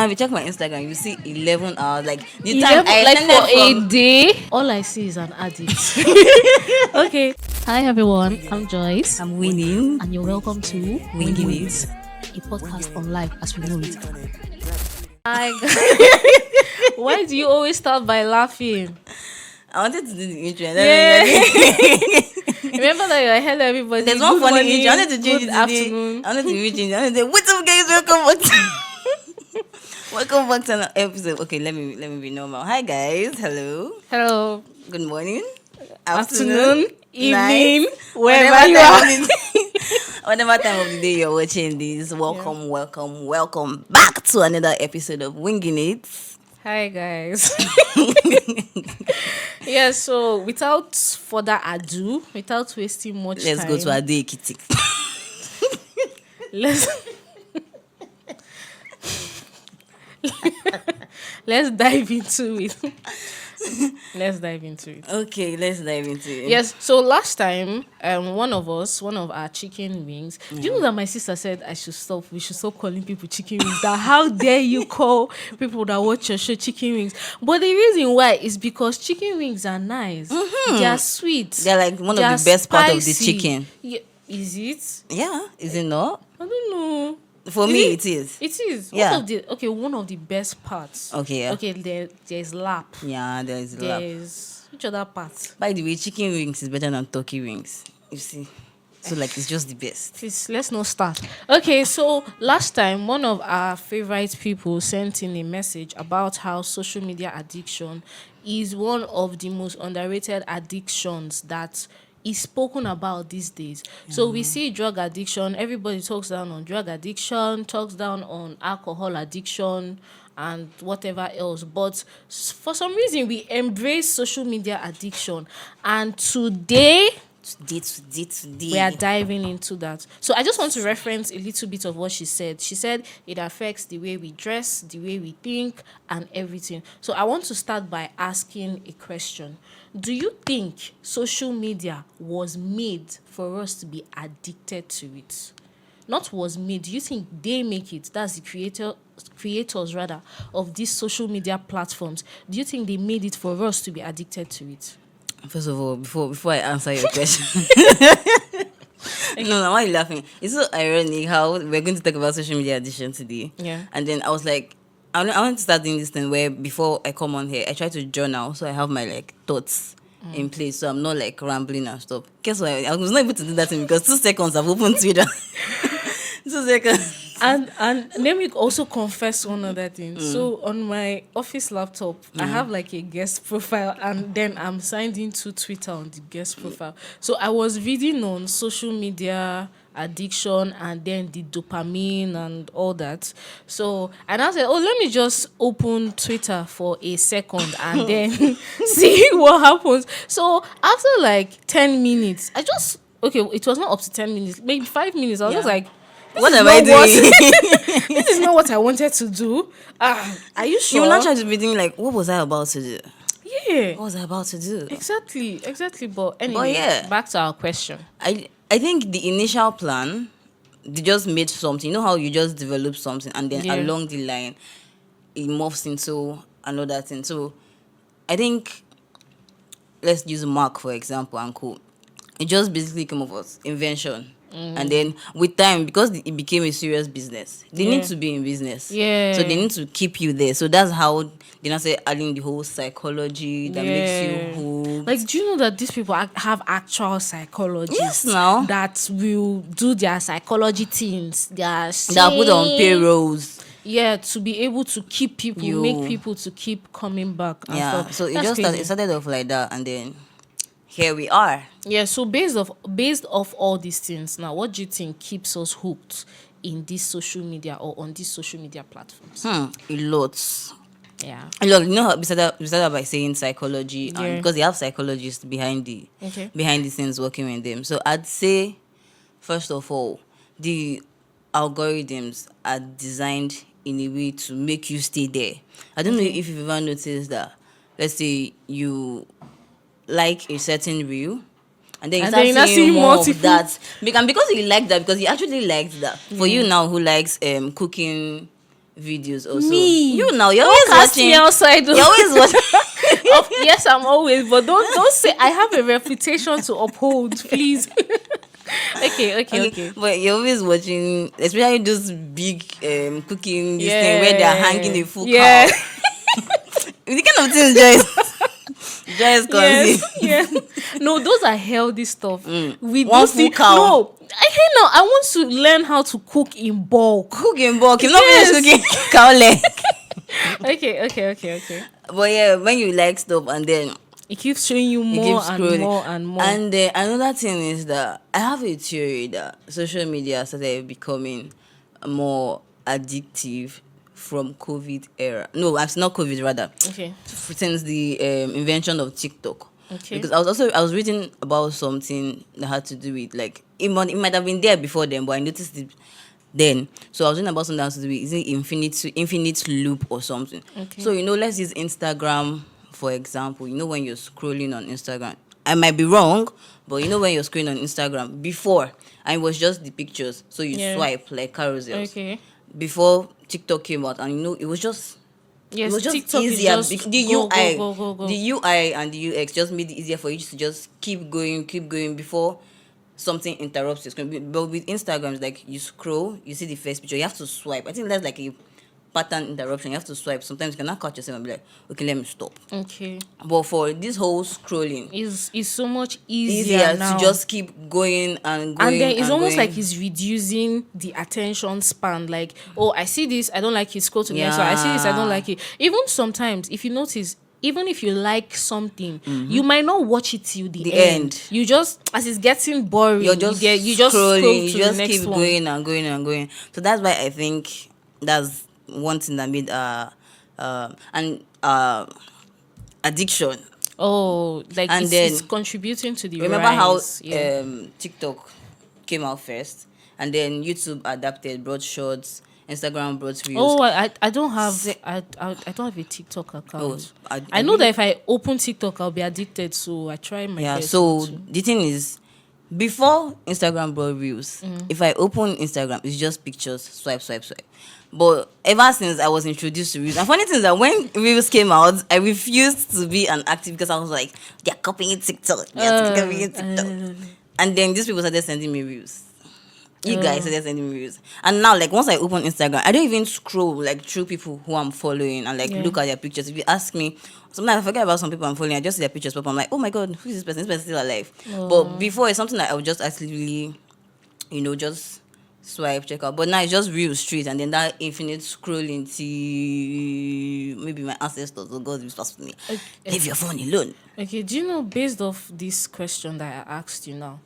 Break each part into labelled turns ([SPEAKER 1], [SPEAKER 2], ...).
[SPEAKER 1] If you check my Instagram, you see 11 hours. Like the time
[SPEAKER 2] 11,
[SPEAKER 1] I
[SPEAKER 2] like for
[SPEAKER 1] extended
[SPEAKER 2] a
[SPEAKER 1] from.
[SPEAKER 2] day. All I see is an addict. Okay. Hi everyone, I'm Joyce,
[SPEAKER 1] I'm winning.
[SPEAKER 2] and you're welcome to
[SPEAKER 1] Winging
[SPEAKER 2] Winging
[SPEAKER 1] It.
[SPEAKER 2] It, a podcast on life as we know it. Hi. Why do you always start by laughing?
[SPEAKER 1] I wanted to do the intro. And
[SPEAKER 2] Yeah.
[SPEAKER 1] then
[SPEAKER 2] Remember that I hello everybody.
[SPEAKER 1] there's one
[SPEAKER 2] Good
[SPEAKER 1] funny
[SPEAKER 2] morning,
[SPEAKER 1] intro. I wanted to change
[SPEAKER 2] good
[SPEAKER 1] it today.
[SPEAKER 2] afternoon.
[SPEAKER 1] I wanted to change it. I wanted to say, what's up, guys? Welcome back to welcome back to another episode. Okay, let me be normal. Hi, guys. Hello.
[SPEAKER 2] Hello.
[SPEAKER 1] Good morning.
[SPEAKER 2] Afternoon, evening,
[SPEAKER 1] night,
[SPEAKER 2] wherever you
[SPEAKER 1] time
[SPEAKER 2] are.
[SPEAKER 1] of the day, whatever time of the day you're watching this, welcome back to another episode of Winging It.
[SPEAKER 2] Hi guys. Yeah, so without further ado, without wasting much
[SPEAKER 1] Let's
[SPEAKER 2] time,
[SPEAKER 1] go to Ade Ekiti.
[SPEAKER 2] let's let's dive into it. Let's dive into it.
[SPEAKER 1] Okay, let's dive into it.
[SPEAKER 2] Yes, so last time, one of our chicken wings. Do you know that my sister said we should stop calling people chicken wings? That how dare you call people that watch your show chicken wings? But the reason why is because chicken wings are nice. They are sweet.
[SPEAKER 1] They're like one
[SPEAKER 2] They
[SPEAKER 1] of
[SPEAKER 2] are
[SPEAKER 1] the best part of the
[SPEAKER 2] spicy.
[SPEAKER 1] chicken.
[SPEAKER 2] Yeah, is it?
[SPEAKER 1] Yeah, is it not?
[SPEAKER 2] I don't know.
[SPEAKER 1] For
[SPEAKER 2] Is
[SPEAKER 1] me,
[SPEAKER 2] it?
[SPEAKER 1] it is.
[SPEAKER 2] It is.
[SPEAKER 1] Yeah.
[SPEAKER 2] One of the best parts.
[SPEAKER 1] Okay, yeah.
[SPEAKER 2] Okay, there's lap.
[SPEAKER 1] Yeah, there is a lot.
[SPEAKER 2] There's which other part?
[SPEAKER 1] By the way, chicken wings is better than turkey wings. You see? So, like, it's just the best.
[SPEAKER 2] Please, let's not start. Okay, so last time, one of our favorite people sent in a message about how social media addiction is one of the most underrated addictions that is spoken about these days. So we see drug addiction, everybody talks down on drug addiction, talks down on alcohol addiction and whatever else. But for some reason, we embrace social media addiction. And today,
[SPEAKER 1] Today.
[SPEAKER 2] we are diving into that. So I just want to reference a little bit of what she said. She said it affects the way we dress, the way we think, and everything. So I want to start by asking a question. Do you think social media was made for us to be addicted to it? Not was made. Do you think they make it? That's the creators rather of these social media platforms. Do you think they made it for us to be addicted to it?
[SPEAKER 1] First of all, before I answer your question, no, why are you laughing? It's so ironic how we're going to talk about social media addiction today.
[SPEAKER 2] Yeah.
[SPEAKER 1] And then I was like, I want to start doing this thing where before I come on here, I try to journal so I have my like thoughts in place, so I'm not like rambling and stuff. Guess what? I was not able to do that thing because 2 seconds I've opened Twitter. 2 seconds.
[SPEAKER 2] And let me also confess one other thing. So on my office laptop, I have like a guest profile, and then I'm signed into Twitter on the guest profile. So I was reading on social media addiction and then the dopamine and all that. So and I said, oh, let me just open Twitter for a second and then see what happens. So after like 10 minutes, it was not up to 10 minutes, maybe 5 minutes. I was just like,
[SPEAKER 1] What am I doing?
[SPEAKER 2] this is not what I wanted to do. Are you sure?
[SPEAKER 1] You will not try to be doing like, what was I about to do?
[SPEAKER 2] Yeah.
[SPEAKER 1] What was I about to do?
[SPEAKER 2] Exactly. But anyway,
[SPEAKER 1] yeah.
[SPEAKER 2] back to our question.
[SPEAKER 1] I think the initial plan, they just made something. You know how you just develop something and then along the line, it morphs into another thing. So I think, let's use Mark for example and co. It just basically came up with invention. And then with time, because it became a serious business, they need to be in business.
[SPEAKER 2] Yeah.
[SPEAKER 1] So they need to keep you there. So that's how they now say adding the whole psychology that makes you hooked.
[SPEAKER 2] Like, do you know that these people have actual psychologists?
[SPEAKER 1] Yes, now.
[SPEAKER 2] That will do their psychology things.
[SPEAKER 1] That are put on payrolls.
[SPEAKER 2] Yeah, to be able to keep people,
[SPEAKER 1] You.
[SPEAKER 2] make people to keep coming back and
[SPEAKER 1] Yeah.
[SPEAKER 2] stuff.
[SPEAKER 1] So it
[SPEAKER 2] That's
[SPEAKER 1] just
[SPEAKER 2] crazy.
[SPEAKER 1] it started off like that, and then here we are.
[SPEAKER 2] Yeah, so based off all these things, now what do you think keeps us hooked in this social media or on these social media platforms?
[SPEAKER 1] A lot.
[SPEAKER 2] Yeah.
[SPEAKER 1] A lot. You know how we started by saying psychology,
[SPEAKER 2] Yeah.
[SPEAKER 1] and because they have psychologists behind the scenes working with them. So I'd say, first of all, the algorithms are designed in a way to make you stay there. I don't know if you've ever noticed that. Let's say you like a certain reel, and then you start seeing more of that. Because you like that, because you actually liked that. For you now who likes cooking videos also.
[SPEAKER 2] Me.
[SPEAKER 1] You now, you're
[SPEAKER 2] Don't
[SPEAKER 1] always
[SPEAKER 2] cast
[SPEAKER 1] watching.
[SPEAKER 2] me outside.
[SPEAKER 1] You're always watching.
[SPEAKER 2] Yes, I'm always, but don't say I have a reputation to uphold, please. Okay.
[SPEAKER 1] But you're always watching, especially those big cooking this
[SPEAKER 2] Yeah.
[SPEAKER 1] thing where they're hanging a full
[SPEAKER 2] Yeah.
[SPEAKER 1] cow. The kind of things Joyce
[SPEAKER 2] Yes,
[SPEAKER 1] consumes.
[SPEAKER 2] yeah. No, those are healthy stuff. With
[SPEAKER 1] One
[SPEAKER 2] those
[SPEAKER 1] full
[SPEAKER 2] things,
[SPEAKER 1] cow.
[SPEAKER 2] no. I want to learn how to cook in bulk.
[SPEAKER 1] Cooking bulk. You're not
[SPEAKER 2] Yes.
[SPEAKER 1] finished cooking cow leg.
[SPEAKER 2] Okay.
[SPEAKER 1] But yeah, when you like stuff and then
[SPEAKER 2] It keeps showing you
[SPEAKER 1] you
[SPEAKER 2] more
[SPEAKER 1] keep
[SPEAKER 2] and
[SPEAKER 1] scrolling.
[SPEAKER 2] more and more.
[SPEAKER 1] And another thing is that I have a theory that social media started becoming more addictive from COVID era. No, actually not COVID rather.
[SPEAKER 2] Okay.
[SPEAKER 1] Since the invention of TikTok.
[SPEAKER 2] Okay.
[SPEAKER 1] Because I was reading about something that had to do with like it might have been there before then, but I noticed it then. So I was reading about something that has to do with is it infinite loop or something.
[SPEAKER 2] Okay.
[SPEAKER 1] So let's use Instagram for example. When you're scrolling on Instagram, I might be wrong, but when you're scrolling on Instagram before, and it was just the pictures, so you
[SPEAKER 2] Yeah.
[SPEAKER 1] swipe like carousels.
[SPEAKER 2] Okay.
[SPEAKER 1] Before TikTok came out, and it was just
[SPEAKER 2] Yes,
[SPEAKER 1] it was just
[SPEAKER 2] TikTok is
[SPEAKER 1] easier.
[SPEAKER 2] just
[SPEAKER 1] The
[SPEAKER 2] go,
[SPEAKER 1] UI,
[SPEAKER 2] go.
[SPEAKER 1] the UI and the UX just made it easier for you to just keep going before something interrupts your screen. But with Instagram, it's like you scroll, you see the first picture, you have to swipe. I think that's like a pattern interruption. You have to swipe. Sometimes you cannot catch yourself and be like, okay, let me stop.
[SPEAKER 2] Okay.
[SPEAKER 1] But for this whole scrolling,
[SPEAKER 2] Is so much
[SPEAKER 1] easier
[SPEAKER 2] easier now.
[SPEAKER 1] to just keep going and going.
[SPEAKER 2] And then it's almost
[SPEAKER 1] going.
[SPEAKER 2] like it's reducing the attention span. Like, oh, I see this, I don't like it, scroll to the next one. I see this, I don't like it. Even sometimes, if you notice, even if you like something, you might not watch it till the end. You just, as it's getting boring,
[SPEAKER 1] You're just
[SPEAKER 2] you just scroll to
[SPEAKER 1] scrolling, you
[SPEAKER 2] the
[SPEAKER 1] just
[SPEAKER 2] next
[SPEAKER 1] keep
[SPEAKER 2] one.
[SPEAKER 1] going and going and going. So that's why I think that's one thing that made addiction.
[SPEAKER 2] Oh, like
[SPEAKER 1] And
[SPEAKER 2] it's
[SPEAKER 1] then
[SPEAKER 2] contributing to the
[SPEAKER 1] Remember
[SPEAKER 2] rise.
[SPEAKER 1] how TikTok came out first, and then YouTube adapted, brought shorts, Instagram brought reels.
[SPEAKER 2] Oh, I don't have I don't have a TikTok account.
[SPEAKER 1] Oh,
[SPEAKER 2] I know that if I open TikTok, I'll be addicted. So I try my
[SPEAKER 1] Yeah,
[SPEAKER 2] best.
[SPEAKER 1] so
[SPEAKER 2] not to.
[SPEAKER 1] the thing is, before Instagram brought reels, if I open Instagram, it's just pictures, swipe. But ever since I was introduced to reels, and funny thing is that when reels came out, I refused to be an active because I was like, they're copying TikTok. And then these people started sending me reels. You guys started sending me reels. And now, like, once I open Instagram, I don't even scroll, like, through people who I'm following and, like,
[SPEAKER 2] Yeah.
[SPEAKER 1] look at their pictures. If you ask me, sometimes I forget about some people I'm following. I just see their pictures pop. I'm like, oh, my God, who is this person? This person's still alive. But before, it's something that I would just actively, just swipe, check out. But now it's just real street. And then that infinite scrolling to maybe my ancestors or God will pass me. Leave your phone alone.
[SPEAKER 2] Okay, do you know, based off this question that I asked you now,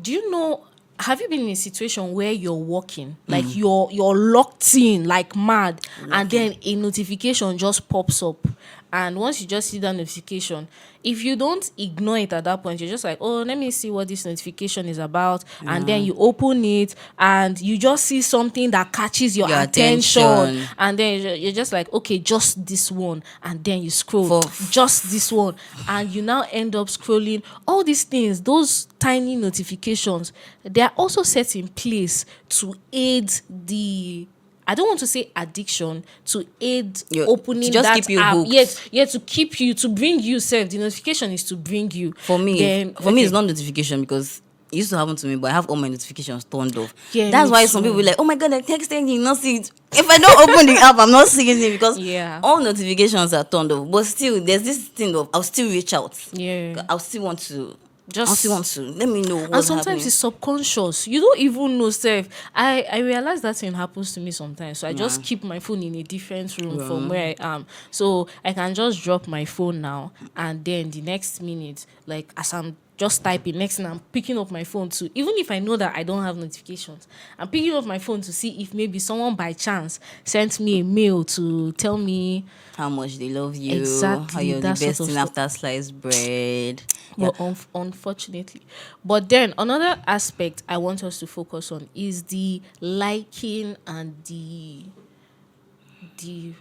[SPEAKER 2] do you know, have you been in a situation where you're walking, like you're locked in like mad, and then a notification just pops up, and once you just see that notification, if you don't ignore it at that point, you're just like, oh, let me see what this notification is about, and then you open it and you just see something that catches your attention, and then you're just like, okay, just this one, and then you scroll just this one, and you now end up scrolling all these things. Those tiny notifications, they are also set in place to aid the, I don't want to say addiction, to aid opening
[SPEAKER 1] to just
[SPEAKER 2] that
[SPEAKER 1] keep you
[SPEAKER 2] app.
[SPEAKER 1] hooked.
[SPEAKER 2] Yes, to keep you, to bring you self. The notification is to bring you.
[SPEAKER 1] For me,
[SPEAKER 2] Then,
[SPEAKER 1] it's not notification because it used to happen to me, but I have all my notifications turned off.
[SPEAKER 2] Yeah,
[SPEAKER 1] that's
[SPEAKER 2] me
[SPEAKER 1] why
[SPEAKER 2] too.
[SPEAKER 1] some people be like, oh my God, I texted you, not see it. If I don't open the app, I'm not seeing it because all notifications are turned off. But still, there's this thing of I'll still reach out.
[SPEAKER 2] Yeah.
[SPEAKER 1] I'll still want to. Let me know what's
[SPEAKER 2] And sometimes
[SPEAKER 1] happening.
[SPEAKER 2] it's subconscious. You don't even know self. I realize that thing happens to me sometimes. So I just keep my phone in a different room from where I am. So I can just drop my phone now, and then the next minute, like as I'm just typing, next thing I'm picking up my phone too. Even if I know that I don't have notifications, I'm picking up my phone to see if maybe someone by chance sent me a mail to tell me
[SPEAKER 1] how much they love you.
[SPEAKER 2] Exactly,
[SPEAKER 1] How you're the
[SPEAKER 2] that sort
[SPEAKER 1] best
[SPEAKER 2] of
[SPEAKER 1] thing
[SPEAKER 2] stuff.
[SPEAKER 1] after sliced bread.
[SPEAKER 2] But unfortunately. But then another aspect I want us to focus on is the liking and the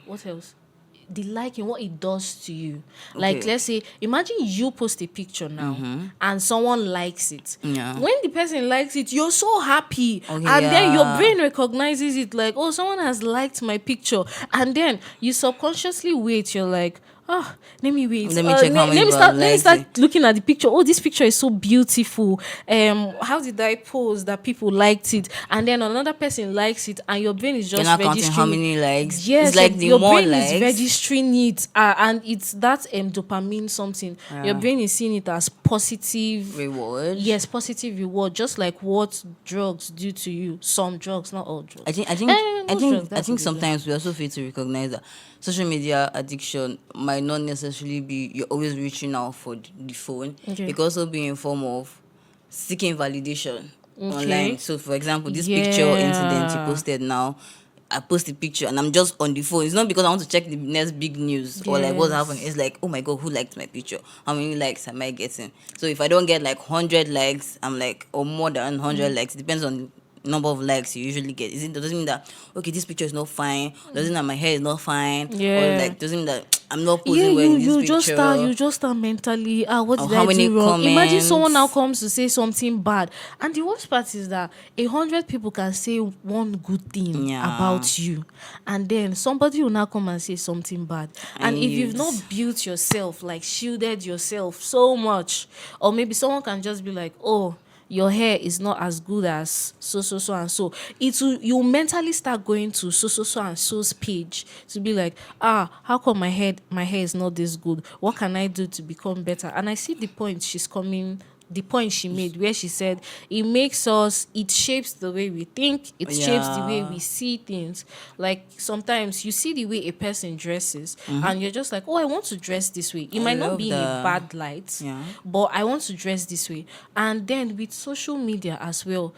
[SPEAKER 2] what else? the liking, what it does to you. Like,
[SPEAKER 1] Okay.
[SPEAKER 2] let's say, imagine you post a picture now and someone likes it.
[SPEAKER 1] Yeah.
[SPEAKER 2] When the person likes it, you're so happy.
[SPEAKER 1] Okay,
[SPEAKER 2] And then your
[SPEAKER 1] yeah.
[SPEAKER 2] brain recognizes it like, oh, someone has liked my picture. And then you subconsciously wait. You're like, oh, let me wait.
[SPEAKER 1] Let me check how many people
[SPEAKER 2] Let me
[SPEAKER 1] liked
[SPEAKER 2] start
[SPEAKER 1] it.
[SPEAKER 2] looking at the picture. Oh, this picture is so beautiful. How did I post that people liked it? And then another person likes it, and your brain is
[SPEAKER 1] You're
[SPEAKER 2] just
[SPEAKER 1] not counting
[SPEAKER 2] registering.
[SPEAKER 1] how many likes.
[SPEAKER 2] Yes,
[SPEAKER 1] It's like the
[SPEAKER 2] your
[SPEAKER 1] more
[SPEAKER 2] brain
[SPEAKER 1] likes.
[SPEAKER 2] is registering it, and it's that dopamine something. Your brain is seeing it as positive
[SPEAKER 1] Reward.
[SPEAKER 2] Yes, positive reward, just like what drugs do to you. Some drugs, not all drugs.
[SPEAKER 1] I think
[SPEAKER 2] most drugs,
[SPEAKER 1] I
[SPEAKER 2] that's
[SPEAKER 1] think
[SPEAKER 2] what they do.
[SPEAKER 1] sometimes we also fail to recognize that social media addiction might not necessarily be you're always reaching out for the phone.
[SPEAKER 2] Okay.
[SPEAKER 1] It could also be in form of seeking validation
[SPEAKER 2] Okay.
[SPEAKER 1] online. So for example, this picture incident you
[SPEAKER 2] Yeah.
[SPEAKER 1] posted now, I post the picture and I'm just on the phone. It's not because I want to check the next big news or like what's
[SPEAKER 2] Yes.
[SPEAKER 1] happening. It's like, oh my god, who liked my picture? How many likes am I getting? So if I don't get like 100 likes, I'm like, or more than 100 likes, it depends on number of likes you usually get. Doesn't mean that okay, this picture is not fine, doesn't mean that my hair is not fine, or
[SPEAKER 2] Yeah.
[SPEAKER 1] like doesn't mean that I'm not
[SPEAKER 2] Yeah,
[SPEAKER 1] posing well in this
[SPEAKER 2] you
[SPEAKER 1] picture.
[SPEAKER 2] just start mentally. What
[SPEAKER 1] Or
[SPEAKER 2] did
[SPEAKER 1] how
[SPEAKER 2] I
[SPEAKER 1] many
[SPEAKER 2] do wrong? Imagine someone now
[SPEAKER 1] comments.
[SPEAKER 2] comes to say something bad, and the worst part is that 100 people can say one good thing
[SPEAKER 1] Yeah.
[SPEAKER 2] about you, and then somebody will now come and say something bad. And if you've not built yourself, like shielded yourself so much, or maybe someone can just be like, oh, your hair is not as good as so and so, it will, you mentally start going to so and so's page to be like, how come my hair is not this good? What can I do to become better? And I see the point the point she made, where she said it shapes the way we think, it shapes the way
[SPEAKER 1] Yeah.
[SPEAKER 2] we see things. Like sometimes you see the way a person dresses and you're just like, oh, I want to dress this way. It might not
[SPEAKER 1] love
[SPEAKER 2] be in a
[SPEAKER 1] that.
[SPEAKER 2] bad light,
[SPEAKER 1] Yeah.
[SPEAKER 2] but I want to dress this way. And then with social media as well,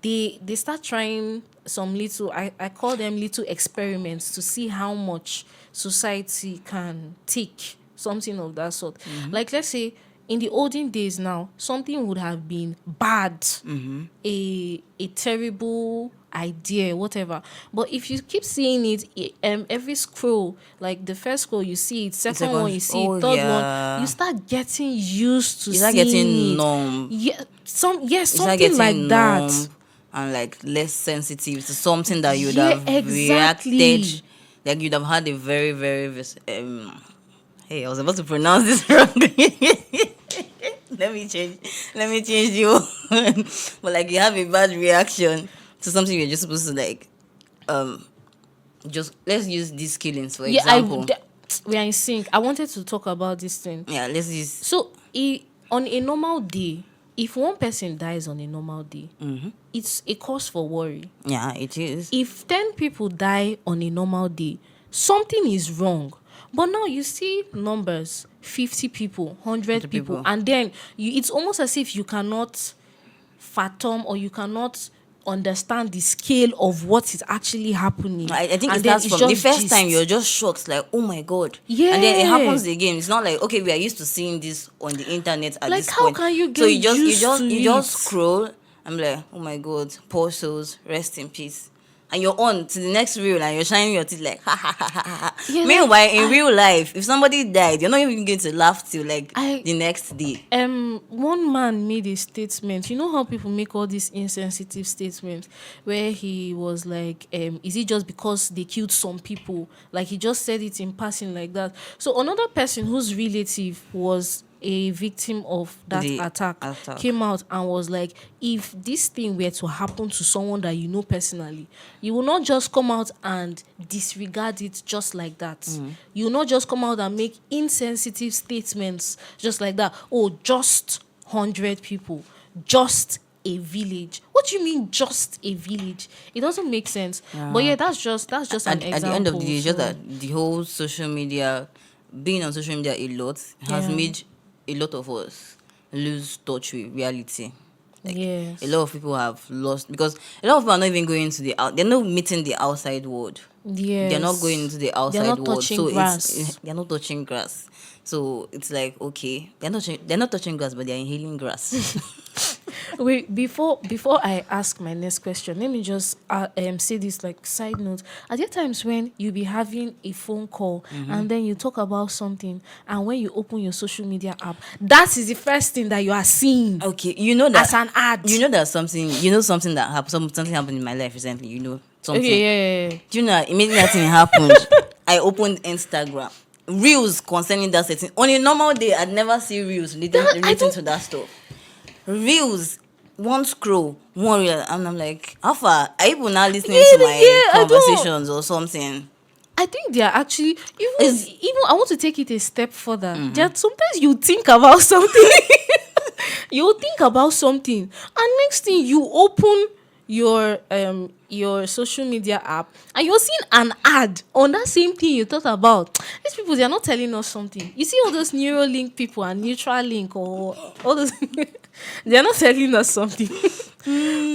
[SPEAKER 2] they start trying some little, I call them little experiments, to see how much society can take something of that sort. Like, let's say in the olden days now, something would have been bad, a terrible idea, whatever. But if you keep seeing it, every scroll, like the first scroll you see it, second one you see it, third
[SPEAKER 1] yeah.
[SPEAKER 2] one, you start getting used to
[SPEAKER 1] You start
[SPEAKER 2] seeing
[SPEAKER 1] getting
[SPEAKER 2] it.
[SPEAKER 1] numb.
[SPEAKER 2] Yeah,
[SPEAKER 1] You start
[SPEAKER 2] something
[SPEAKER 1] getting
[SPEAKER 2] like that.
[SPEAKER 1] numb and like less sensitive to something that you'd
[SPEAKER 2] Yeah,
[SPEAKER 1] have
[SPEAKER 2] exactly.
[SPEAKER 1] reacted, like you'd have had a very hey, I was about to pronounce this wrong. Let me change you. But like you have a bad reaction to something you're just supposed to like just let's use these killings for example.
[SPEAKER 2] We are in sync. I wanted to talk about this thing.
[SPEAKER 1] Yeah, let's use
[SPEAKER 2] So, on a normal day, if one person dies on a normal day, it's a cause for worry.
[SPEAKER 1] yeah, it is.
[SPEAKER 2] If 10 people die on a normal day, something is wrong. But now you see numbers, 50 people, 100 people,
[SPEAKER 1] people.
[SPEAKER 2] and then it's almost as if you cannot fathom, or you cannot understand the scale of what is actually happening.
[SPEAKER 1] I think
[SPEAKER 2] And
[SPEAKER 1] it
[SPEAKER 2] then
[SPEAKER 1] starts
[SPEAKER 2] it's
[SPEAKER 1] from the
[SPEAKER 2] just
[SPEAKER 1] first
[SPEAKER 2] gist.
[SPEAKER 1] time you're just shocked, like, oh my god.
[SPEAKER 2] Yeah.
[SPEAKER 1] And then it happens again. It's not like okay, we are used to seeing this on the internet at
[SPEAKER 2] Like,
[SPEAKER 1] this
[SPEAKER 2] how
[SPEAKER 1] point.
[SPEAKER 2] can you
[SPEAKER 1] so
[SPEAKER 2] get used to
[SPEAKER 1] you just
[SPEAKER 2] it?
[SPEAKER 1] scroll. I'm like, oh my god, poor souls, rest in peace. And you're on to the next reel and you're shining your teeth like ha ha ha ha ha.
[SPEAKER 2] Yeah,
[SPEAKER 1] Meanwhile,
[SPEAKER 2] like,
[SPEAKER 1] in real life, if somebody died, you're not even going to laugh till like the next day.
[SPEAKER 2] One man made a statement. You know how people make all these insensitive statements, where he was like, is it just because they killed some people? Like, he just said it in passing like that. So another person whose relative was a victim of that
[SPEAKER 1] The
[SPEAKER 2] attack came out and was like, if this thing were to happen to someone that you know personally, you will not just come out and disregard it just like that. You will not just come out and make insensitive statements just like that. Oh, just 100 people, just a village. What do you mean just a village? It doesn't make sense. But yeah, that's just an example.
[SPEAKER 1] At the end of the day, it's just
[SPEAKER 2] So,
[SPEAKER 1] that the whole social media, being on social media a lot, has
[SPEAKER 2] Yeah.
[SPEAKER 1] made a lot of us lose touch with reality.
[SPEAKER 2] yes.
[SPEAKER 1] A lot of people have lost because a lot of people are not even going to they're not meeting the outside world.
[SPEAKER 2] Yes.
[SPEAKER 1] They're not going into the outside
[SPEAKER 2] not
[SPEAKER 1] world.
[SPEAKER 2] touching
[SPEAKER 1] So
[SPEAKER 2] grass.
[SPEAKER 1] they're not touching grass. So it's like okay, they're not touching grass, but they're inhaling grass.
[SPEAKER 2] Wait, before I ask my next question, let me just say this like side note. Are there times when you be having a phone call and then you talk about something, and when you open your social media app, that is the first thing that you are seeing
[SPEAKER 1] Okay, you know that
[SPEAKER 2] as an ad?
[SPEAKER 1] you know that something that happened. Something happened in my life recently. You know something.
[SPEAKER 2] Okay, yeah.
[SPEAKER 1] Do you know immediately that thing happened? I opened Instagram reels concerning that setting. On a normal day, I'd never see reels relating to that stuff. Reels, one scroll, one reel, and I'm like, how far? Are you now listening to my
[SPEAKER 2] I don't.
[SPEAKER 1] conversations or something?
[SPEAKER 2] I think they are actually even I want to take it a step further.
[SPEAKER 1] Mm-hmm.
[SPEAKER 2] That sometimes you think about something. You think about something, and next thing you open your social media app and you're seeing an ad on that same thing you thought about. These people, they are not telling us something. You see all those Neuralink people and Neuralink or all those they are not telling us something.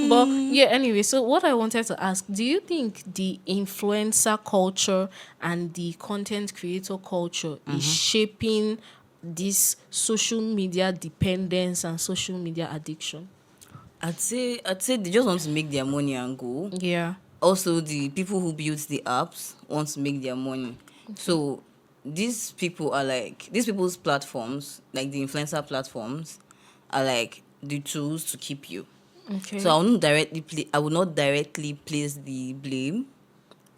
[SPEAKER 2] But yeah, anyway, so what I wanted to ask, do you think the influencer culture and the content creator culture is shaping this social media dependence and social media addiction?
[SPEAKER 1] I'd say they just want to make their money and go.
[SPEAKER 2] Yeah.
[SPEAKER 1] Also, the people who build the apps want to make their money. So these people's platforms, like the influencer platforms, are like the tools to keep you.
[SPEAKER 2] Okay.
[SPEAKER 1] So I would not directly place the blame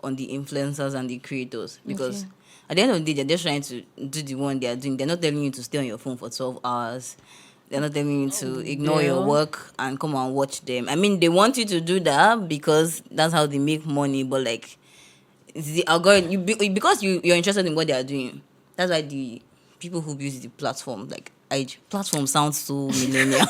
[SPEAKER 1] on the influencers and the creators, because at the end of the day, they're just trying to do the one they are doing. They're not telling you to stay on your phone for 12 hours. They're not telling you to ignore your work and come and watch them. I mean, they want you to do that because that's how they make money. But like, it's the algorithm, because you're interested in what they are doing. That's why the people who build the platform, like platform sounds so millennial.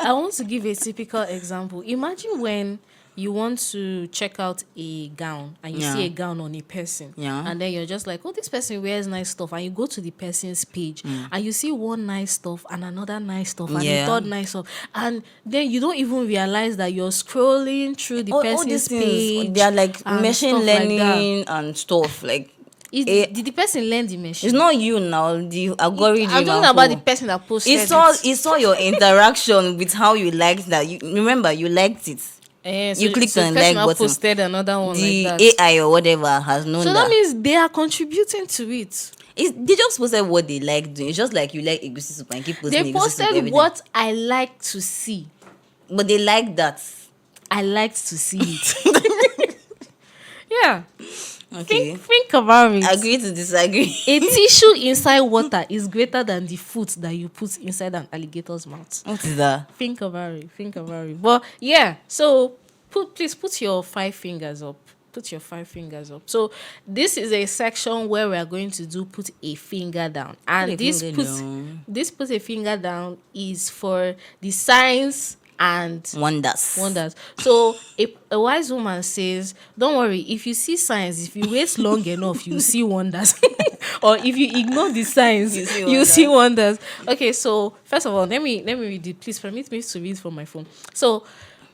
[SPEAKER 2] I want to give a typical example. Imagine when you want to check out a gown and you see a gown on a person, and then you're just like, oh, this person wears nice stuff, and you go to the person's page and you see one nice stuff and another nice stuff and a third nice stuff, and then you don't even realize that you're scrolling through the person's page.
[SPEAKER 1] They are like machine learning
[SPEAKER 2] like
[SPEAKER 1] and stuff. Like,
[SPEAKER 2] did the person learn the machine?
[SPEAKER 1] it's not you now, the algorithm.
[SPEAKER 2] I'm talking about the person that posted
[SPEAKER 1] it saw your interaction with how you liked that. You remember you liked it. You clicked on the like button.
[SPEAKER 2] Posted another one
[SPEAKER 1] the
[SPEAKER 2] like that.
[SPEAKER 1] AI or whatever has known
[SPEAKER 2] So that means they are contributing to it.
[SPEAKER 1] They just posted what they like doing. It's just like you like egusi soup and keep posting.
[SPEAKER 2] They
[SPEAKER 1] egusi soup
[SPEAKER 2] posted
[SPEAKER 1] every day.
[SPEAKER 2] what I like to see.
[SPEAKER 1] But they like that.
[SPEAKER 2] I liked to see it. Yeah.
[SPEAKER 1] Okay.
[SPEAKER 2] Think about it.
[SPEAKER 1] Agree to disagree.
[SPEAKER 2] A tissue inside water is greater than the food that you put inside an alligator's mouth.
[SPEAKER 1] What is that?
[SPEAKER 2] Think about it. But yeah, so please put your 5 fingers up. Put your 5 fingers up. So this is a section where we are going to do put a finger down. And this put a finger down is for the signs and wonders. So a wise woman says, don't worry, if you see signs, if you wait long enough, you see wonders. Or if you ignore the signs, you see wonders. Okay, so first of all, let me read it. Please permit me to read from my phone. So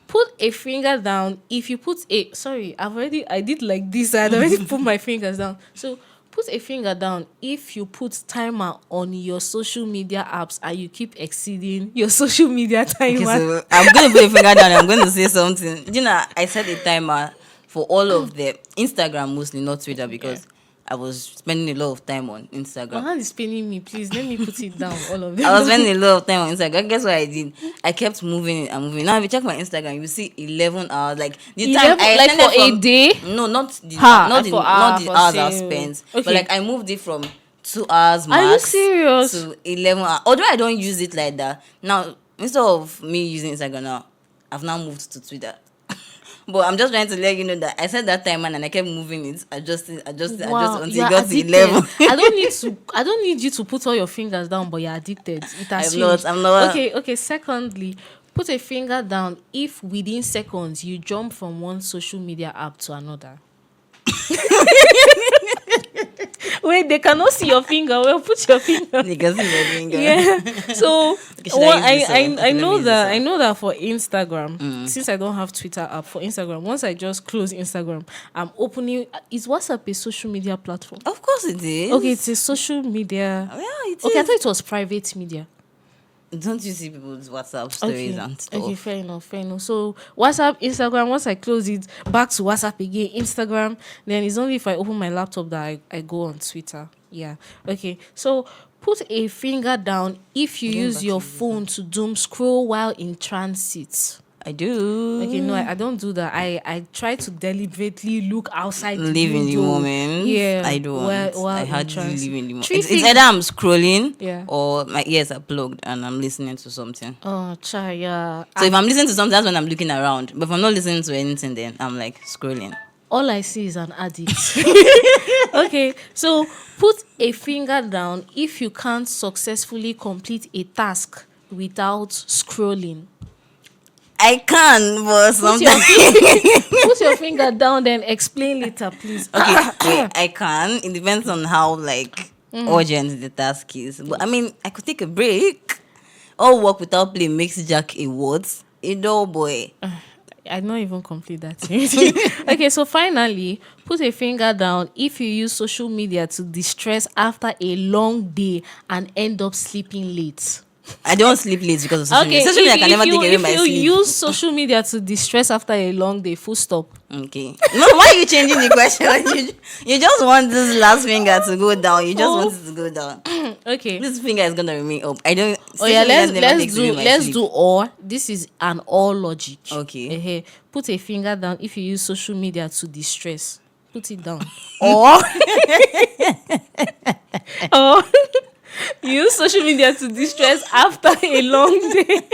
[SPEAKER 2] put a finger down. If you put I did like this. I had already put my fingers down. So put a finger down if you put timer on your social media apps and you keep exceeding your social media timer.
[SPEAKER 1] Okay, so I'm going to put a finger down and I'm going to say something. You know, I set a timer for all of them. Instagram mostly, not Twitter, because I was spending a lot of time on Instagram.
[SPEAKER 2] My hand is paining me. Please, let me put it down, all of them.
[SPEAKER 1] I was spending a lot of time on Instagram. Guess what I did? I kept moving it and moving. Now, if you check my Instagram, you see 11 hours. Like, the time I
[SPEAKER 2] like for a day?
[SPEAKER 1] No, not the hours I've spent.
[SPEAKER 2] Okay.
[SPEAKER 1] But, like, I moved it from 2 hours max.
[SPEAKER 2] Are you serious?
[SPEAKER 1] To 11 hours. Although I don't use it like that. Now, instead of me using Instagram now, I've now moved to Twitter. But I'm just trying to let you know that I set that timer and I kept moving it, adjusting until it got to 11.
[SPEAKER 2] I don't need you to put all your fingers down, but you're addicted.
[SPEAKER 1] I'm not.
[SPEAKER 2] Okay. Secondly, put a finger down if within seconds you jump from one social media app to another. Wait, they cannot see your finger. Well, put your finger.
[SPEAKER 1] They can see my finger.
[SPEAKER 2] Yeah. So I know that for Instagram, since I don't have Twitter app, for Instagram, once I just close Instagram, I'm opening. Is WhatsApp a social media platform?
[SPEAKER 1] Of course it is.
[SPEAKER 2] Okay, it's a social media.
[SPEAKER 1] Yeah, it is.
[SPEAKER 2] Okay, I thought it was private media.
[SPEAKER 1] Don't you see people's WhatsApp stories and stuff?
[SPEAKER 2] Okay, fair enough, fair enough. So WhatsApp, Instagram, once I close it, back to WhatsApp again, Instagram, then it's only if I open my laptop that I go on Twitter. Yeah. Okay. So put a finger down if you use your phone to doom scroll while in transit.
[SPEAKER 1] I do.
[SPEAKER 2] Okay, no, I don't do that. I try to deliberately look outside the
[SPEAKER 1] Live in the
[SPEAKER 2] window.
[SPEAKER 1] moment.
[SPEAKER 2] Yeah,
[SPEAKER 1] I don't.
[SPEAKER 2] while
[SPEAKER 1] I
[SPEAKER 2] in
[SPEAKER 1] hardly
[SPEAKER 2] transit.
[SPEAKER 1] live in the moment.
[SPEAKER 2] Three
[SPEAKER 1] It's
[SPEAKER 2] things-
[SPEAKER 1] either I'm scrolling
[SPEAKER 2] Yeah.
[SPEAKER 1] or my ears are plugged and I'm listening to something.
[SPEAKER 2] Oh, chai, yeah.
[SPEAKER 1] So if I'm listening to something, that's when I'm looking around. But if I'm not listening to anything, then I'm like scrolling.
[SPEAKER 2] All I see is an addict. Okay, so put a finger down if you can't successfully complete a task without scrolling.
[SPEAKER 1] I can, but
[SPEAKER 2] Put your,
[SPEAKER 1] sometimes.
[SPEAKER 2] put your finger down, then explain later, please.
[SPEAKER 1] Okay, wait, I can. It depends on how urgent the task is. But I mean, I could take a break. All work without play makes Jack a what? A dull boy.
[SPEAKER 2] I don't even complete that. Okay, so finally, put a finger down if you use social media to distress after a long day and end up sleeping late.
[SPEAKER 1] I don't sleep late because of social media.
[SPEAKER 2] Okay,
[SPEAKER 1] Social media can never take away my
[SPEAKER 2] if you
[SPEAKER 1] sleep.
[SPEAKER 2] use social media to distress after a long day, full stop.
[SPEAKER 1] Okay. No, why are you changing the question? You just want this last finger to go down. You just want it to go down.
[SPEAKER 2] Okay.
[SPEAKER 1] This finger is gonna remain up. I don't.
[SPEAKER 2] Oh yeah,
[SPEAKER 1] social media never takes away my
[SPEAKER 2] let's
[SPEAKER 1] sleep.
[SPEAKER 2] do or. This is an or logic.
[SPEAKER 1] Okay.
[SPEAKER 2] Put a finger down if you use social media to distress. Put it down. Or or use social media to distress after a long day.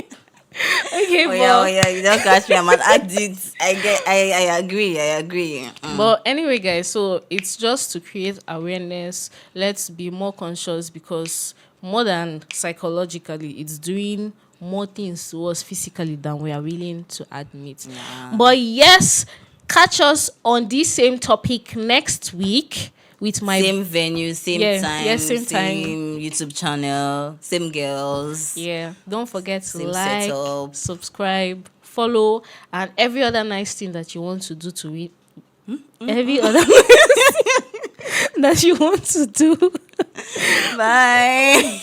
[SPEAKER 2] Okay,
[SPEAKER 1] Oh yeah, you don't catch me. I'm an addict. I agree.
[SPEAKER 2] But anyway, guys, so it's just to create awareness. Let's be more conscious because more than psychologically, it's doing more things to us physically than we are willing to admit.
[SPEAKER 1] Yeah.
[SPEAKER 2] But yes, catch us on this same topic next week with my
[SPEAKER 1] Same venue, same
[SPEAKER 2] Yeah,
[SPEAKER 1] time,
[SPEAKER 2] yeah, same time.
[SPEAKER 1] YouTube channel, same girls.
[SPEAKER 2] Yeah, don't forget to
[SPEAKER 1] Same
[SPEAKER 2] like,
[SPEAKER 1] setup.
[SPEAKER 2] subscribe, follow, and every other nice thing that you want to do to it. Every other that you want to do.
[SPEAKER 1] Bye.